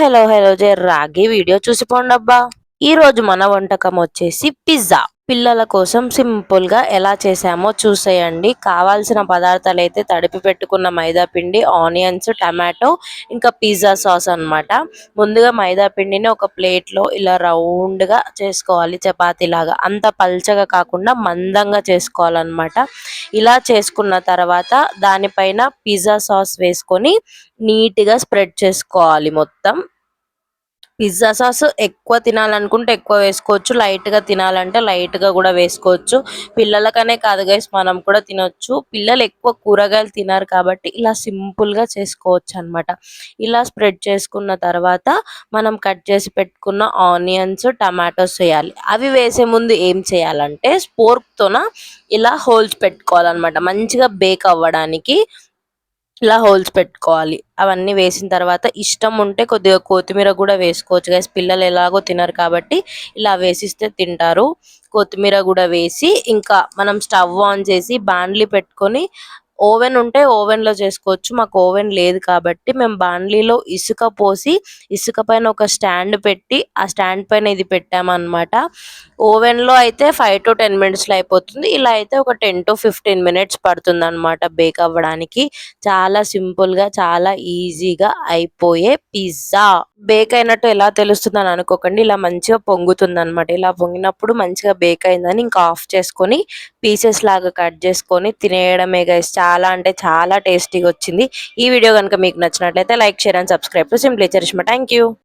Hello రాగి video చూసిపోండబ్బా. ఈ రోజు మన వంటకం వచ్చేసి పిజ్జా. పిల్లల కోసం సింపుల్ గా ఎలా చేసామో చూసేయండి. కావాల్సిన పదార్థాలు అయితే తడిపి పెట్టుకున్న మైదా పిండి, ఆనియన్స్, టమాటో, ఇంకా పిజ్జా సాస్ అన్నమాట. ముందుగా మైదా పిండిని ఒక ప్లేట్ లో ఇలా రౌండ్ గా చేసుకోవాలి, చపాతీ లాగా. అంత పల్చగా కాకుండా మందంగా చేసుకోవాలన్నమాట. ఇలా చేసుకున్న తర్వాత దానిపైన పిజ్జా సాస్ వేసుకొని నీట్ గా స్ప్రెడ్ చేసుకోవాలి మొత్తం. పిజ్జా సాస్ ఎక్కువ తినాలనుకుంటే ఎక్కువ వేసుకోవచ్చు, లైట్ గా తినాలంటే లైట్ గా కూడా వేసుకోవచ్చు. పిల్లలకనే కాదు గైస్, మనం కూడా తినొచ్చు. పిల్లలు ఎక్కువ కూరగాయలు తినారు కాబట్టి ఇలా సింపుల్ గా చేసుకోవచ్చు అన్నమాట. ఇలా స్ప్రెడ్ చేసుకున్న తర్వాత మనం కట్ చేసి పెట్టుకున్న ఆనియన్స్, టమాటోస్ వేయాలి. అవి వేసే ముందు ఏం చేయాలంటే స్పోర్క్ తోన ఇలా హోల్స్ పెట్టుకోవాలన్నమాట, మంచిగా బేక్ అవ్వడానికి. ఇలా హోల్స్ పెట్టుకోవాలి. అవన్నీ వేసిన తర్వాత ఇష్టం ఉంటే కొద్దిగా కొత్తిమీర కూడా వేసుకోవచ్చు గైస్. పిల్లలు ఎలాగో తినరు కాబట్టి ఇలా వేసిస్తే తింటారు. కొత్తిమీర కూడా వేసి ఇంకా మనం స్టవ్ ఆన్ చేసి బాండ్లీ పెట్టుకొని, ఓవెన్ ఉంటే ఓవెన్ లో చేసుకోవచ్చు. మాకు ఓవెన్ లేదు కాబట్టి మేము బాండ్లీలో ఇసుక పోసి, ఇసుక పైన ఒక స్టాండ్ పెట్టి ఆ స్టాండ్ పైన ఇది పెట్టామన్నమాట. ఓవెన్ లో అయితే 5 to 10 minutes లో అయిపోతుంది. ఇలా అయితే ఒక 10 to 15 minutes పడుతుంది అనమాట బేక్ అవ్వడానికి. చాలా సింపుల్ గా, చాలా ఈజీగా అయిపోయే పిజ్జా. బేక్ అయినట్టు ఎలా తెలుస్తుంది అని అనుకోకండి, ఇలా మంచిగా పొంగుతుంది అనమాట. ఇలా పొంగినప్పుడు మంచిగా బేక్ అయిందని ఇంకా ఆఫ్ చేసుకొని పీసెస్ లాగా కట్ చేసుకొని తినేయడమే గైస్. చాలా అంటే చాలా టేస్టీగా వచ్చింది. ఈ వీడియో కనుక మీకు నచ్చినట్లయితే like, share and subscribe to simply Charishma. Thank you.